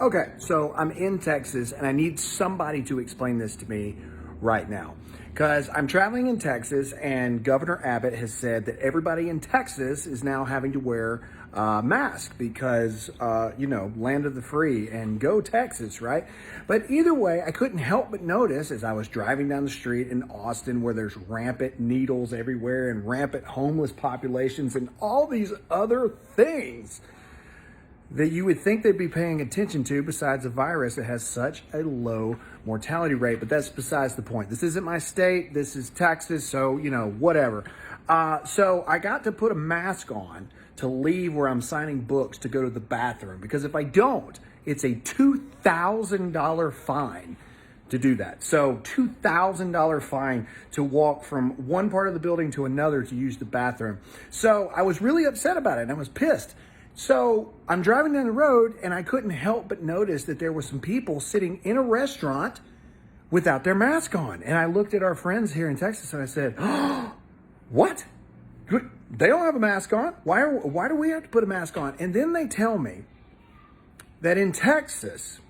Okay, so I'm in Texas and I need somebody to explain this to me right now. Because I'm traveling in Texas and Governor Abbott has said that everybody in Texas is now having to wear a mask because, land of the free and go Texas, right? But either way, I couldn't help but notice as I was driving down the street in Austin where there's rampant needles everywhere and rampant homeless populations and all these other things that you would think they'd be paying attention to besides a virus that has such a low mortality rate. But that's besides the point. This isn't my state. This is Texas. So, whatever. So I got to put a mask on to leave where I'm signing books to go to the bathroom. Because if I don't, it's a $2,000 fine to do that. So $2,000 fine to walk from one part of the building to another to use the bathroom. So I was really upset about it and I was pissed. So I'm driving down the road and I couldn't help but notice that there were some people sitting in a restaurant without their mask on. And I looked at our friends here in Texas and I said, oh, what? They don't have a mask on. Why do we have to put a mask on? And then they tell me that in Texas,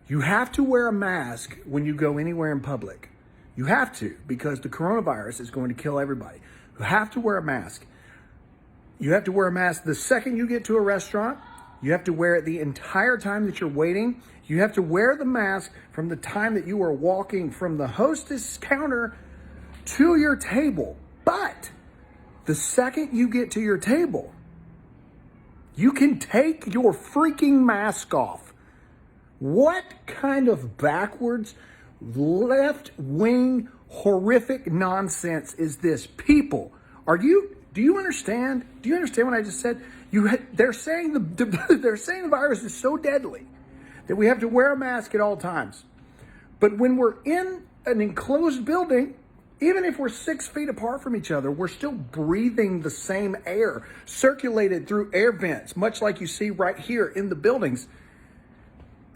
you have to wear a mask when you go anywhere in public. You have to, because the coronavirus is going to kill everybody. You have to wear a mask. You have to wear a mask the second you get to a restaurant. You have to wear it the entire time that you're waiting. You have to wear the mask from the time that you are walking from the hostess counter to your table. But the second you get to your table, you can take your freaking mask off. What kind of backwards, left-wing, horrific nonsense is this? People, do you understand? Do you understand what I just said? They're saying the virus is so deadly that we have to wear a mask at all times. But when we're in an enclosed building, even if we're 6 feet apart from each other, we're still breathing the same air circulated through air vents, much like you see right here in the buildings.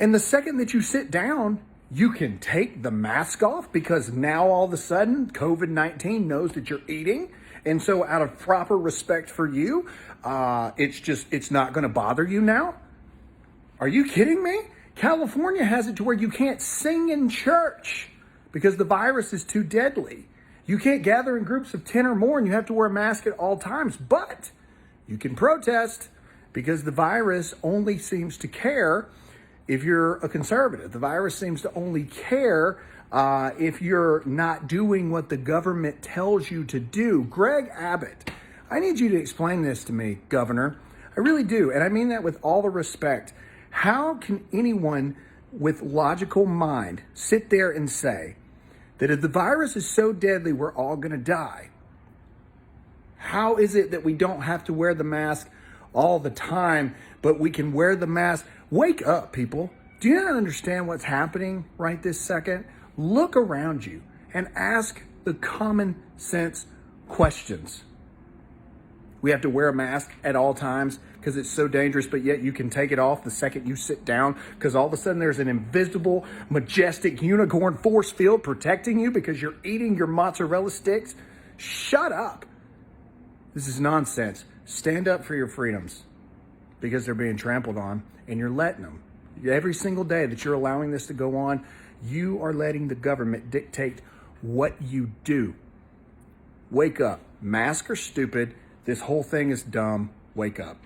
And the second that you sit down, you can take the mask off because now all of a sudden COVID-19 knows that you're eating. And so out of proper respect for you, it's not going to bother you now. Are you kidding me? California has it to where you can't sing in church because the virus is too deadly. You can't gather in groups of 10 or more and you have to wear a mask at all times, but you can protest because the virus only seems to care if you're a conservative. The virus seems to only care if you're not doing what the government tells you to do. Greg Abbott, I need you to explain this to me, Governor. I really do. And I mean that with all the respect. How can anyone with logical mind sit there and say that if the virus is so deadly, we're all going to die? How is it that we don't have to wear the mask all the time, but we can wear the mask? Wake up, people. Do you not understand what's happening right this second? Look around you and ask the common sense questions. We have to wear a mask at all times because it's so dangerous, but yet you can take it off the second you sit down because all of a sudden there's an invisible, majestic unicorn force field protecting you because you're eating your mozzarella sticks. Shut up. This is nonsense. Stand up for your freedoms because they're being trampled on and you're letting them. Every single day that you're allowing this to go on, you are letting the government dictate what you do. Wake up. Masks are stupid. This whole thing is dumb. Wake up.